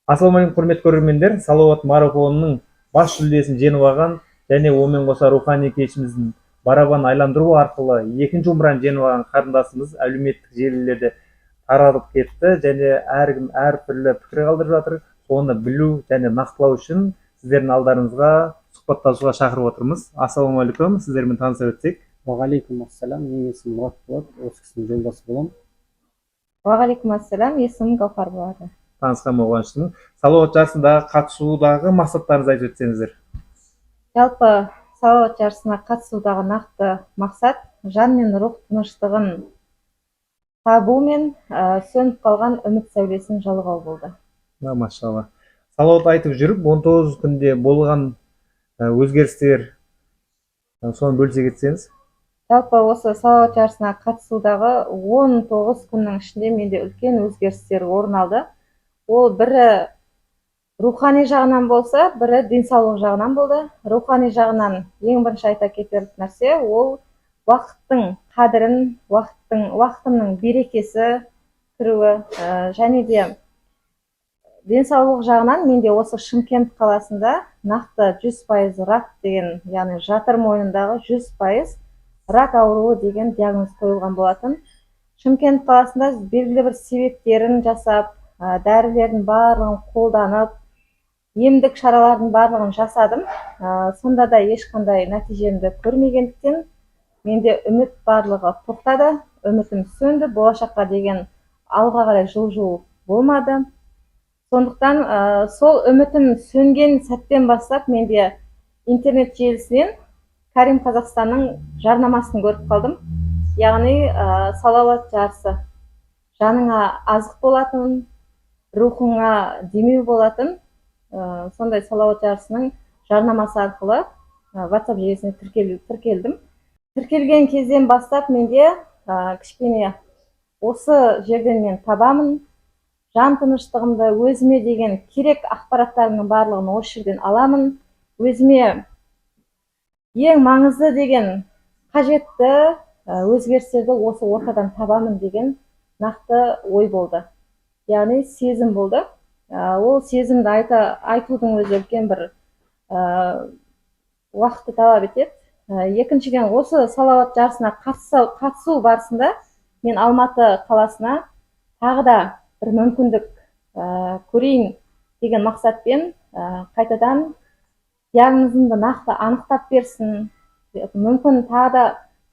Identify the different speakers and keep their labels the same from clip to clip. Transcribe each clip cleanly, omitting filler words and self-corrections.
Speaker 1: Ассалаумағалейкум құрметті көрермендер, Салауат марафонының бас жүлдесін жеңіп алған және онымен қоса рухани кешіміздің барабан айландыру арқылы екінші умраны жеңіп алған қарындасымыз әлеуметтік желілерде таралып кетті және әркім әртүрлі пікір қалдырып жатыр. Соны білу және нақтылау үшін сіздердің алдарыңызға сұхбаттасуға шақырып отырмыз. Ассалаумағалейкум, сіздермен таныса өтсек.
Speaker 2: Уағалейкум ассалам, менің есімім Мұрат болады, осы кісінің жолдасы боламын.
Speaker 3: Уағалейкум ассалам, есімім Гаухар болады.
Speaker 1: Танысқаныма қуаныштымын. Салауат жарысындағы қатысудағы мақсаттарыңызды айтып өтсеңіздер.
Speaker 3: Жалпы салауат жарысына қатысудағы нақты мақсат жан мен рух тыныштығын табу мен сөніп қалған үміт сәулесін жалғау болды.
Speaker 1: Машалла. Салауат айтып жүріп, 19 күнде болған өзгерістер соны бөлісе кетсеңіз.
Speaker 3: Жалпы осы салауат жарысына қатысудағы 19 күннің ішінде менде үлкен өзгерістер орын алды. Ол бірі рухани жағынан болса, бірі денсаулық жағынан болды. Рухани жағынан ең бірінші айта кетер нәрсе ол уақыттың қадірін, уақытымның берекесі кіруі, және де денсаулық жағынан менде осы Шымкент қаласында нақты 100% рак деген, яғни жатыр мойнындағы 100% рак ауруы деген диагноз қойылған болатын. Шымкент қаласында белгілі бір себептерін жасап, дәрілердің барлығын қолданып, емдік шаралардың барлығын жасадым. Сонда да ешқандай нәтижемді көрмегендіктен менде үміт барлығы тоқтады, үмітім сөнді, болашаққа деген алға қарай жылжу болмады. Сондықтан сол үмітім сөнген сәттен бастап менде интернет желісінен Карим Қазақстанның жарнамасын көріп қалдым. Яғни салауат жарысы жаныңа азық болатын, рухыңа демеу болатын сондай салауат жарысының жарнамасы арқылы WhatsApp желісіне тіркелдім. Тіркелген кезден бастап менде кішкене осы жерден мен табамын, жан тыныштығымды, өзіме деген керек ақпараттарымның барлығын осы жерден аламын, өзіме ең маңызды деген қажетті өзгерістерді осы ортадан табамын деген нақты ой болды. Яғни сезім болды. Ол сезімді айтудың өзі үлкен бір уақытты талап етеді. Екіншіден, осы салауат жарысына қатысу барысында мен Алматы қаласына тағы да бір мүмкіндік көрейін деген мақсатпен қайтадан диагнозымды нақты анықтап берсін, мүмкін тағы да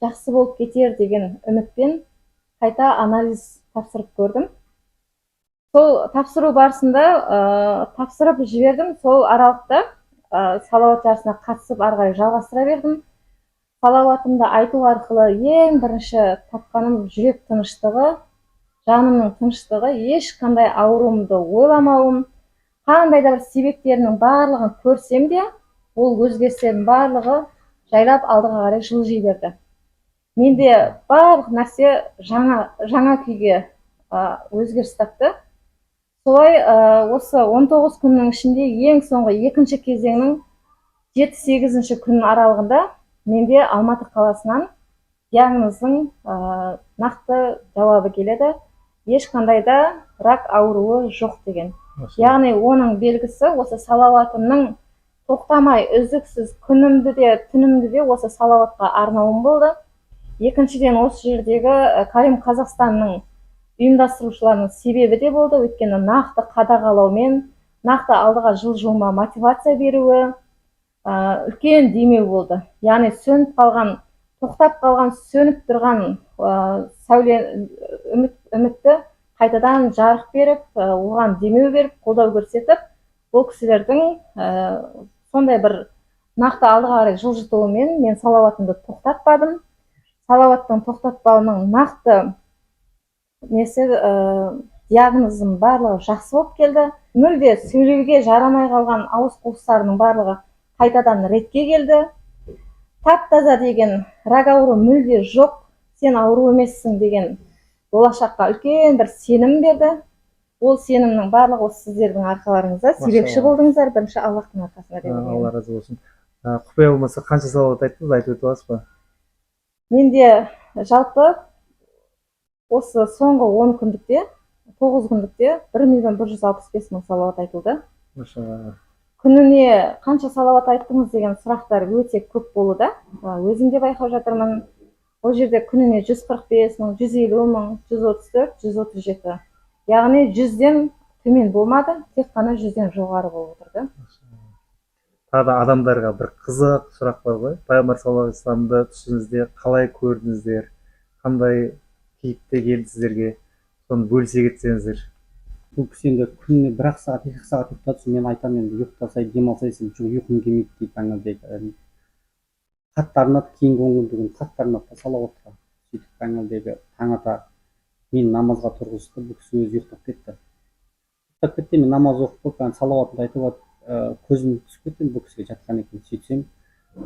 Speaker 3: жақсы болып кетер деген үмітпен қайта анализ тапсырып көрдім. Сол тапсыру барысында тапсырып жібердім. Сол аралықта салауат жарысына қатысып ары қарай жалғастыра бердім. Салауатымды айту арқылы ең бірінші тапқаным жүрек тыныштығы, жанымның тыныштығы, ешқандай ауруымды ойламауым, қандай да бір себептерінің барлығын көрсем де, ол өзгерістердің барлығы жайлап алдыға қарай жылжи берді. Менде барлық нәрсе жаңа күйге өзгеріс тапты. Солай осы 19 күннің ішінде ең соңғы екінші кезеңнің 7-8 күн аралығында менде Алматы қаласынан диагнозың нақты жауабы келеді. Ешқандай да рак ауруы жоқ деген. Яғни оның белгісі осы салауатымның тоқтамай, үздіксіз күнімді де, түнімді де осы салауатқа арнауым болды. Екіншіден, осы жердегі Карим Қазақстанның ұйымдастырушыларының себебі де болды. Өйткені нақты қадағалаумен, нақты алдыға жылжуыма мотивация беруі үлкен демеу болды. Яғни сөніп қалған, тоқтап қалған, сөніп тұрған үмітті қайтадан жарық беріп, оған демеу беріп, қолдау көрсетіп, бұл кісілердің сондай бір нақты алдыға қарай жылжытуымен мен салауатымды тоқтатпадым. Салауаттың тоқтатпауының нақты диагнозым барлығы жақсы болып келді. Мүлде сөйлеуге жарамай қалған ауыз қуыстарының барлығы қайтадан ретке келді. Тап-таза деген рак ауру мүлде жоқ, сен ауру емессің деген болашаққа үлкен бір сенім берді. Ол сенімнің барлығы осы сіздердің арқаларыңызда, себепші болдыңыздар, бірінші Аллахтың арқасында деп ойлаймын.
Speaker 1: Алла разы болсын. Құпия болмаса қанша салауат айттыңыз, айтып өте аласыз ба?
Speaker 3: Менде жалпы осы соңғы 10 күндікте 9 күндікте 1.165.000 салауат айтылды.
Speaker 1: Машалла.
Speaker 3: Күніне қанша салауат айттыңыз деген сұрақтар өте көп болуда. Өзім де байқап жатырмын. Ол жерде күніне 145.000, 150.000, 134, 137. Яғни 100-ден төмен болмады, тек қана 100-ден жоғары болып отырды.
Speaker 1: Тағы да адамдарға бір қызық сұрақ бар ғой. Пайғамбар саллаллаху алейхи вассаламды түсіңізде қалай көрдіңіздер? Қандай кейіпте келді сіздерге? Соны бөлісе кетсеңіздер.
Speaker 2: Бұл кісі енді күніне 1 сағат, 2 сағат ұйықтап тұрса, мен айтамын енді ұйықтасай, демалсай, сен жоқ ұйқым келмейді дейді аңғалдегі. Қатты арнап, кейінгі күн қатты арнап та салауатқа. Сөйтіп аңғалдегі таң ата мен намазға тұрғызды, бұл кісі өзі ұйықтап кетті. Ұйықтап кетті, мен намаз оқып қойып, салауатымды айтып көзім түсіп кетті, бұл кісіге жатқан екен. Сөйтсем,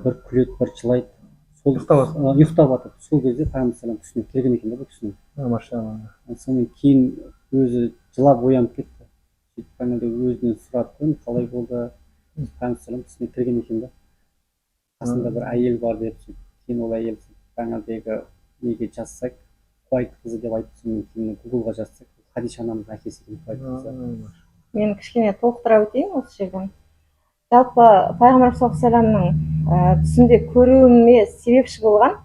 Speaker 2: бір күледі, бір жылайды. Ұйықтап жатыр. Сол кезде Пайғамбар салам түсіне келген екен бұл кісінің.
Speaker 1: Машалла.
Speaker 2: Сонымен кейін өзі жылап оянып кетті. Сөйтіп өзінен сұрады, қалай болды? Пайғамбар салам түсіне келген екен да. Қасында бір әйел бар деп, кейін ол әйел таңертеңгі неге жазсақ, Қуайт қызы деп айтып, сонымен кейін Гуглға жазсақ, Хадиша анамыздың әкесі екен Қуайт қызы.
Speaker 3: Мен кішкене толықтыра өтейін осы жерден. Жалпы Пайғамбар саллаллаху түсінде көруіме себепші болған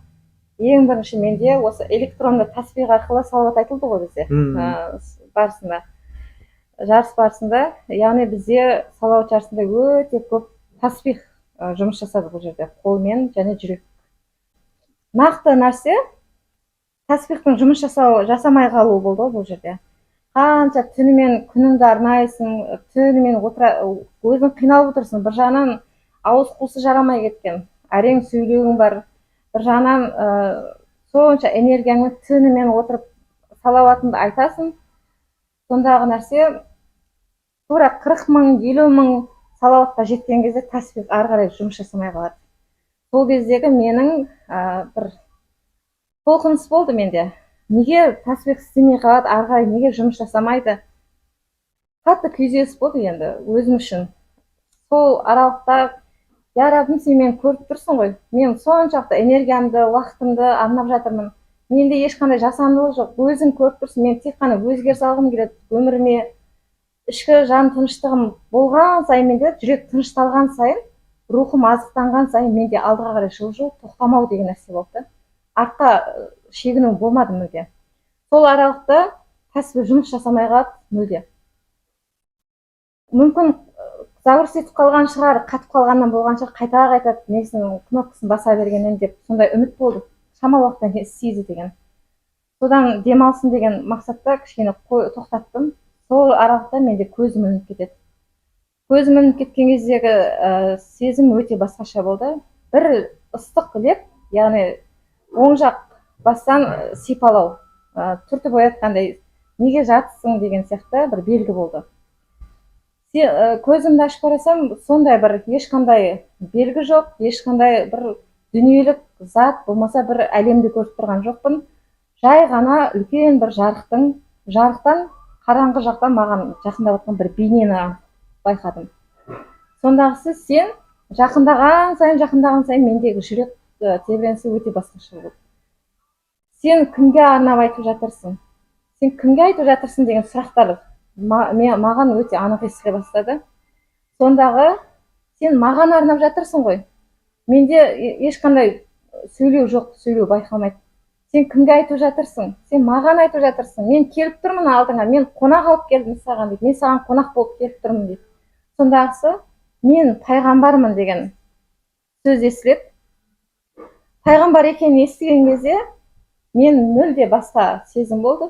Speaker 3: ең бірінші менде осы электронды тасбих арқылы салауат айтылды ғой бізде барысында, жарыс барысында. Яғни бізде салауат жарысында өте көп тасбих жұмыс жасады бұл жерде, қолмен және жүрек. Нақты нәрсе тасбихтың жұмыс жасамай қалуы болды бұл жерде. Қанша түнімен күніңді арнайсың, түнімен өзің қиналып отырсың. Bir жағынан ауыз қуысы жарамай кеткен, әрең сөйлеуің бар. Bir жағынан сонша энергияңмен түнімен отырып салауатыңды айтасың. Сондағы нәрсе тура 40.000, 50.000 салауатқа жеткен кезде тасбих ары қарай жұмыс жасамай қалады. Сол кездегі менің бір толқыныс болды менде. Неге тасбих істемей қалады, ары қарай неге жұмыс жасамайды? Қатты күйзеліс болды енді өзім үшін. Сол аралықта, я Раббым, сен мені көріп тұрсың ғой. Мен соншалықты энергиямды, уақытымды арнап жатырмын. Менде ешқандай жасандылық жоқ. Өзің көріп тұрсың, мен тек қана өзгеріс алғым келеді өміріме. Ішкі жан тыныштығым болған сайын, менде жүрек тынышталған сайын, рухым азықтанған сайын, менде алдыға қарай жылжу, тоқтамау деген нәрсе болды. Артқа шегіну болмады мүлде. Сол аралықта тасбих жұмыс жасамай қалады мүлде. Мүмкін загруз етіп қалған шығар, қатып қалғаннан болған шығар, қайта несінің кнопкасын баса бергеннен деп сондай үміт болды. Шамалы уақытта істейді деген. Содан демалсын деген мақсатта кішкене тоқтаттым. Сол аралықта менде көзім ілініп кетеді. Көзім ілініп кеткен кездегі сезім өте басқаша болды. Бір ыстық леп, яғни оң жақ бастан сипалау, түртіп оятқандай, неге жатсың деген сияқты бір белгі болды. Көзімді ашып қарасам, сондай бір ешқандай белгі жоқ, ешқандай бір дүниелік зат болмаса бір әлемді көріп тұрған жоқпын. Жай ғана үлкен бір жарықтан қараңғы жақтан маған жақындап жатқан бір бейнені байқадым. Сондағысы сен жақындаған сайын мендегі жүрек тебіренісі өте басқаша болды. Сен кімге арнап айтып жатырсың? Сен кімге айтып жатырсың деген сұрақтар маған өте анық естіле бастады. Сондағы сен маған арнап жатырсың ғой. Менде ешқандай сөйлеу жоқ, сөйлеу байқалмайды. Сен кімге айтып жатырсың? Сен маған айтып жатырсың. Мен келіп тұрмын алдыңа, мен қонақ алып келдім саған дейді. Мен саған қонақ болып келіп тұрмын дейді. Сондағысы мен пайғамбармын деген сөз естіледі. Пайғамбар екенін естіген кезде мен мүлде басқа сезім болды.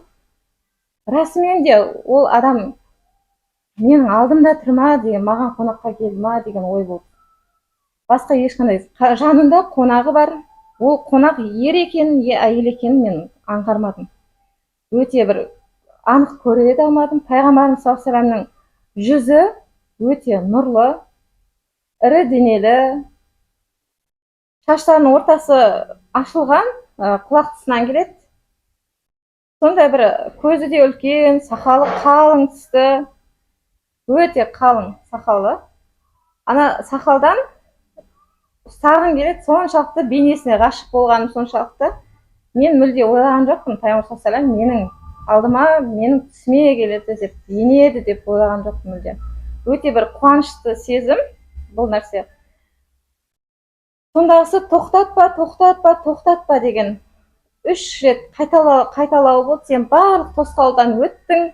Speaker 3: Расымен де ол адам менің алдымда тұр ма деген, маған қонаққа келді ма деген ой болды. Басқа ешқандай, жанында қонағы бар. Ол қонақ ер екенін, әйел екенін мен аңғармадым. Өте бір анық көре де алмадым. Пайғамбарымыз саллаллаху алейхи вассаламның жүзі өте нұрлы, ірі денелі, шаштарының ортасы ашылған, құлақ тұсынан келеді. Сондай бір көзі де үлкен, сақалы қалың түсті, өте қалың сақалы. Ана сақалдан сағым келеді, бейнесіне ғашық болғаным соншалықты. Мен мүлде ойлаған жоқпын, Пайғамбар саллаллаху алейхи вассалам менің алдыма менің түсіме келеді деп, енеді деп ойлаған жоқпын мүлде. Өте бір қуанышты сезім бұл нәрсе. Сондағысы тоқтатпа деген 3 рет қайталау болды. Сен барлық тосқауылдан өттің,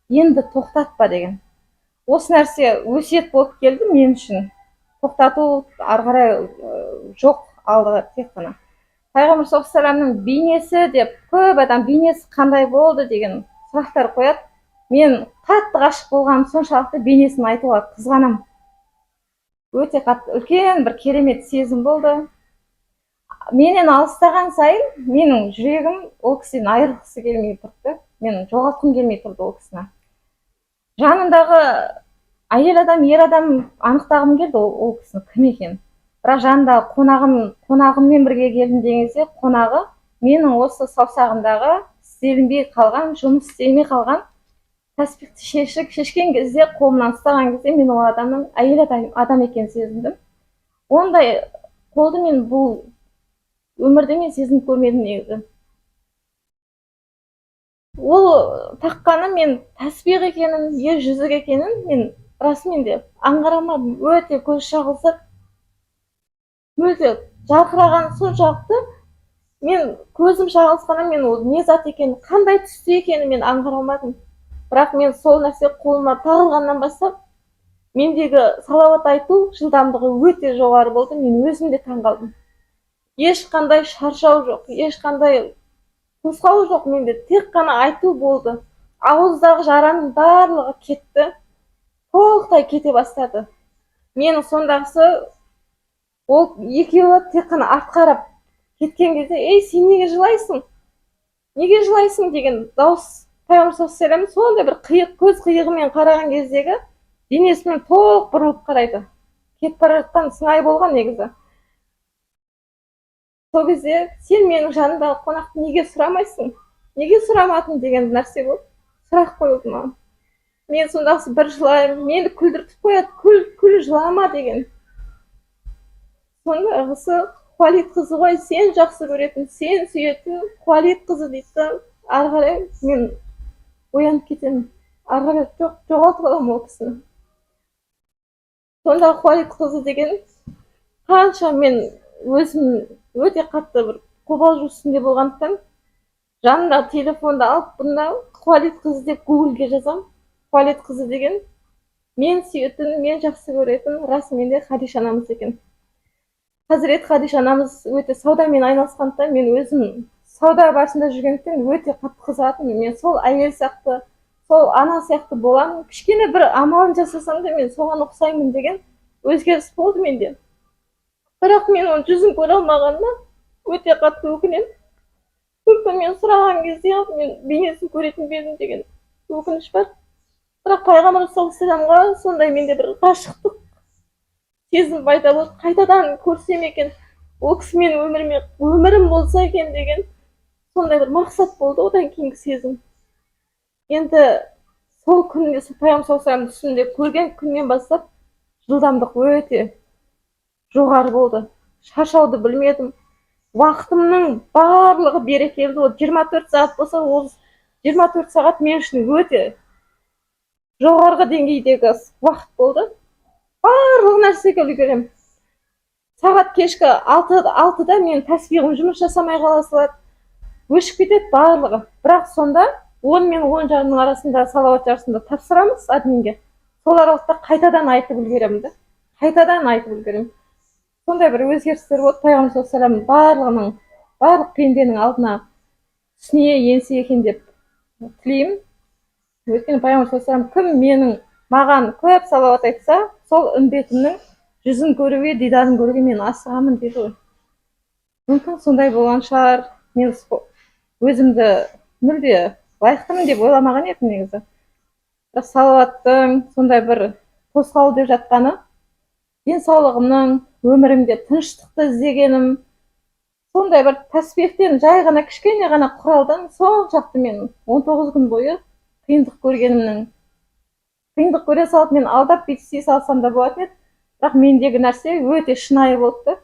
Speaker 3: енді тоқтатпа деген. Осы нәрсе өсиет болып келді мен үшін. Тоқтату ары қарай жоқ, алды тек қана. Пайғамбар саллаллаху алейхи вассаламның бейнесі деп, көп адам бейнесі қандай болды деген сұрақтар қояды. Мен қатты ғашық болғаным соншалықты бейнесін айтуға қызғанам. Өте қатты үлкен бір керемет сезім болды. Менен алыстаған сайын менің жүрегім ол кісіден айырылғысы келмей тұрды. Мен жоғалтқым келмей тұрды ол кісіні. Жанындағы әйел адам, ер адам анықтағым келді ол кісінің кім екенін. Бірақ жанында қонағыммен бірге келдім деген кезде, қонағы менің осы саусағымдағы істелінбей қалған, жұмыс істелмей қалған тәспихті шешкен кезде, қолымнан ұстаған кезде мен ол адамның әйел адам екенін сезіндім. Ондай қолды мен бұл өмірде мен сезініп көрмедім негізі. Ол таққаны мен тәспих екенін, ер жүзік екенін мен расымен де аңғарамадым. Өте көз шағылысып, өте жарқыраған соншалықты, мен көзім шағылысқанда мен ол не зат екенін, қандай түсті екенін мен аңғарамадым. Бірақ мен сол нәрсе қолыма тағылғаннан бастап, мендегі салауат айту жылдамдығы өте жоғары болды. Мен өзім де таңғалдым. Ешқандай шаршау жоқ, ешқандай тосқауыл жоқ менде. Тек қана айту болды. Ауыздағы жараның барлығы кетті. Толықтай кете бастады. Менің сондағысы ол екеуі тек қана артқарап кеткен кезде, ей, сен неге жылайсың? Неге жылайсың деген дауыс Пайғамбар саллаллаху алейхи вассалам сондай бір қиық көз қиығымен қараған кездегі денесімен толық бұрылып қарайды. Кетіп бара жатқан сыңай болған негізі. Сол кезде сен менің жанымдағы қонақты неге сұрамайсың? Неге сұрамадың деген нәрсе болды. Сұрақ қойылды маған. Мен сондағысы бір жылаймын, мені күлдіртіп қояды, күл жылама деген. Сондағысы Хуалид қызы ғой, сен жақсы көретін, сен сүйетін Хуалид қызы дейді. Ары қарай мен оянып кетемін. Ары қарай жоғалтып аламын ол кісіні. Сонда Хуалид қызы деген қанша мен өзім өте қатты бір қобалжу үстінде болғандықтан жанымдағы телефонды алып бұнда Хуалид қызы деп Гуглге жазам. Хуалид қызы деген мен сүйетін, мен жақсы көретін расымен де Хадиша анамыз екен. Хазірет Хадиша анамыз өте саудамен айналысқандықтан мен өзім сауда барысында жүргендіктен өте қатты қызығатынмын. Мен сол әйел сияқты, сол ана сияқты боламын. Кішкене бір амалын жасасам да мен соған ұқсаймын деген өзгеріс болды менде. Бірақ мен оның жүзін көре алмағаныма өте қатты өкінемін. Мүмкін мен сұраған кезде мен бейнесін көретін бе едім деген өкініш бар. Бірақ Пайғамбар саллаллаху алейхи вассаламға сондай менде бір ғашықтық сезім пайда болды. Қайтадан көрсем екен, ол кісімен өмірім болса екен деген сондай бір мақсат болды. Одан кейінгі сезім. Енді сол күнде Пайғамбар саллаллаху алейхи вассаламды түсімде көрген күннен бастап жылдамдық өте жоғары болды. Шаршауды білмедім. Уақытымның барлығы берекелі. Ол 24 сағат болса, ол 24 сағат мен үшін өте жоғарғы деңгейдегі уақыт болды. Барлық нәрсеге үлгеремін. Сағат кешкі 6-да мен тәспихім жұмыс жасамай қала салады. Өшіп кетеді барлығы. Бірақ сонда 10 мен 10 жарымның арасында салауат жарысында тапсырамыз админге. Сол аралықта қайтадан айтып үлгеремін. Сондай бір өзгерістер болды. Пайғамбар саллаллаху алейхи вассалам барлық пенденің алдына түсіне енсе екен деп тілеймін. Өйткені Пайғамбар саллаллаху алейхи вассалам кім маған көп салауат айтса, сол үмбетімнің жүзін көруге, дидарын көруге мен асығамын дейді ғой. Мүмкін сондай болған шығар. Мен өзімді мүлде лайықтымын деп ойламаған едім негізі. Бірақ салауаттың сондай бір тосқауыл деп жатқаны, денсаулығымның, өмірімде тыныштықты іздегенім, сондай бір тәспихтен жай ғана кішкене ғана құралдан соншалықты мен 19 күн бойы қиындық көргенімнің, қиындық көре салып мен алдап бетси салсам да болатын еді. Бірақ мендегі нәрсе өте шынайы болды.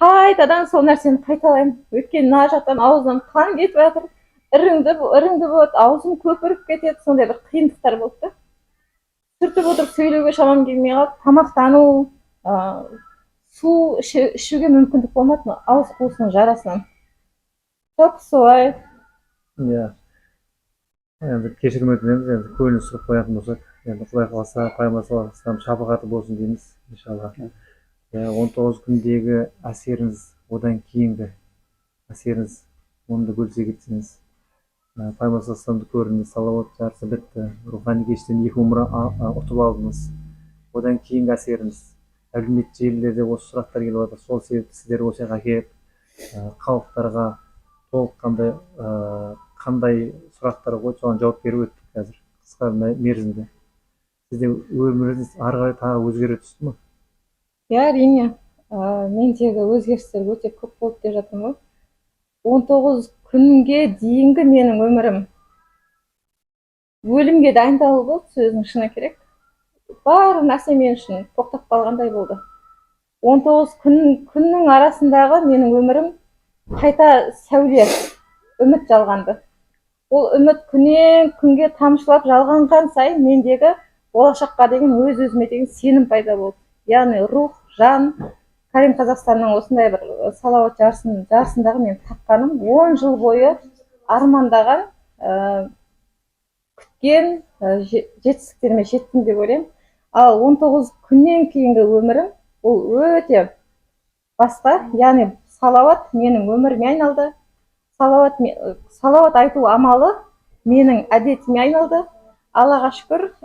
Speaker 3: Қайтадан сол нәрсені қайталаймын. Өйткені мына жақтан аузынан қан кетіп жатыр, іріңді болады, аузым көпіріп кетеді, сондай бір қиындықтар болды да. Түртіп отырып сөйлеуге шамам келмей қалды. Тамақтану, су ішуге мүмкіндік болмады ауыз қуысының жарасынан. Жоқ, солай.
Speaker 1: Иә. Енді кешірім өтінеміз, енді көңіл сұғып қоятын болсақ, енді Құдай қаласа, пайғамбар шапағаты болсын дейміз, иншалла. 19 күндегі әсеріңіз, одан кейінгі әсеріңіз, оны да бөлісе кетсеңіз. Пайғамбар көрдіңіз, салауат жарысы бітті, рухани кештен 2 умра ұтып алдыңыз. Одан кейінгі әсеріңіз, әлеуметтік желілерде осы сұрақтар келіп жатыр. Сол себепті сіздер осы жаққа келіп, халықтарға толыққандай қандай сұрақтар қойып, соған жауап беріп өттік қазір қысқа мерзімде. Сізде өміріңіз ары қарай тағы өзгере түсті ме?
Speaker 3: Иә, әрине. Мендегі өзгерістер өте көп болды деп жатырмын ғой. 19 күнге дейінгі менің өмірім өлімге дайындалу болды, сөздің шыны керек. Бар нәрсе мен үшін тоқтап қалғандай болды. 19 күннің арасындағы менің өмірім қайта сәуле, үміт жалғанды. Ол үміт күннен күнге тамшылап жалғанған сайын мендегі болашаққа деген өз-өзіме деген сенім пайда болды. Яғни рух, жан, Карим Қазақстанның осындай бір салауат жарысындағы мен тапқаным 10 жыл бойы армандаған, күткен жетістіктеріме жеттім деп ойлаймын. Ал 19 күннен кейінгі өмірім ол өте басқа, яғни салауат менің өміріме айналды. Салауат айту амалы менің әдетіме айналды. Аллаға шүкір,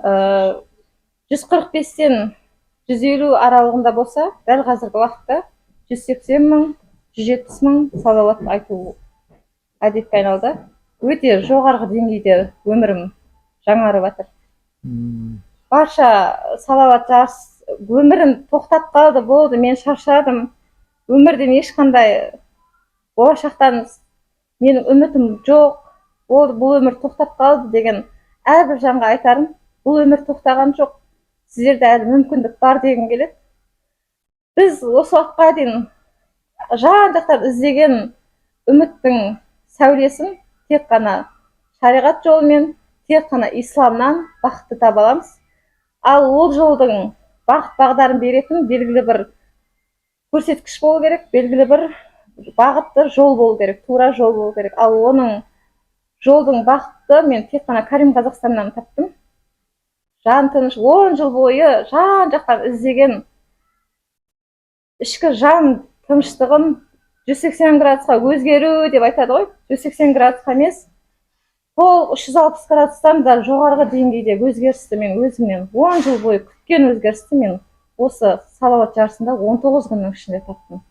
Speaker 3: 145-тен 150 аралығында болса, дәл қазіргі уақытта 180 мың, 170 мың салауат айту әдетке айналды. Өте жоғарғы деңгейде өмірім жаңарып жатыр. Барша салауат жарыс өмірім тоқтап қалды, болды, мен шаршадым. Өмірден ешқандай болашақтан менің үмітім жоқ, болды, бұл өмір тоқтап қалды деген әрбір жанға айтарым, бұл өмір тоқтаған жоқ. Сіздерде әлі мүмкіндік бар дегім келеді. Біз осы уақытқа дейін жан-жақтан іздеген үміттің сәулесін тек қана шариғат жолымен, тек қана исламнан бақытты таба аламыз. Ал ол жолдың бағыт-бағдарын беретін белгілі бір көрсеткіш болу керек, белгілі бір бағытты жол болу керек, тура жол болу керек. Ал оның жолдың бағытты мен тек қана Карим Қазақстаннан таптым. Жан тыныш, 10 жыл бойы жан-жақтан іздеген ішкі жан тыныштығын 180 градусқа өзгеру деп айтады ғой. 180 градусқа емес, сол 360 градустан да жоғарғы деңгейде өзгерісті мен өзімнен 10 жыл бойы күткен өзгерісті мен осы салауат жарысында 19 күннің ішінде таптым.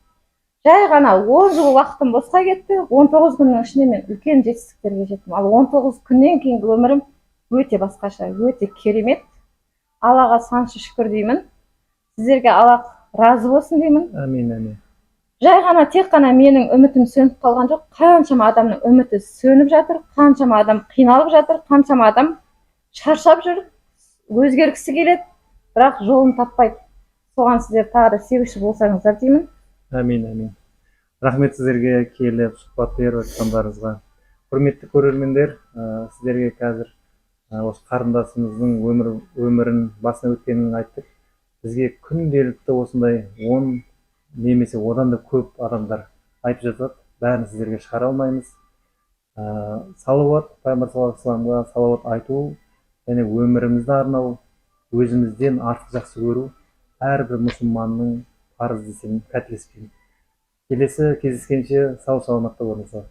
Speaker 3: Жай ғана 10 жыл уақытым босқа кетті, 19 күннің ішінде мен үлкен жетістіктерге жеттім. Ал 19 күннен кейінгі өмірім өте басқаша, өте керемет. Аллаға саншы шүкір деймін. Сіздерге Алла разы болсын деймін.
Speaker 1: Әмин, әмин.
Speaker 3: Жай ғана тек қана менің үмітім сөніп қалған жоқ. Қаншама адамның үміті сөніп жатыр, қаншама адам қиналып жатыр, қаншама адам шаршап жүр, өзгергісі келеді, бірақ жолын таппайды. Соған сіздер тағы да себепші болсаңыздар деймін.
Speaker 1: Әмин, әмин. Рахмет сіздерге келіп сұхбат беріп жатқандарыңызға. Құрметті көрермендер, сіздерге қазір осы қарындасымыздың өмірін басынан өткенін айттық. Бізге күнделікті осындай 10 немесе одан да көп адамдар айтып жатады. Бәрін сіздерге шығара алмаймыз. Салауат, пайғамбар саллаллаху алейхи вассаламға салауат айту және өмірімізді арнау, өзімізден артық жақсы көру әрбір мұсылманның парызы десем қателеспеймін. Келесі кездескенше сау саламатта болыңыздар.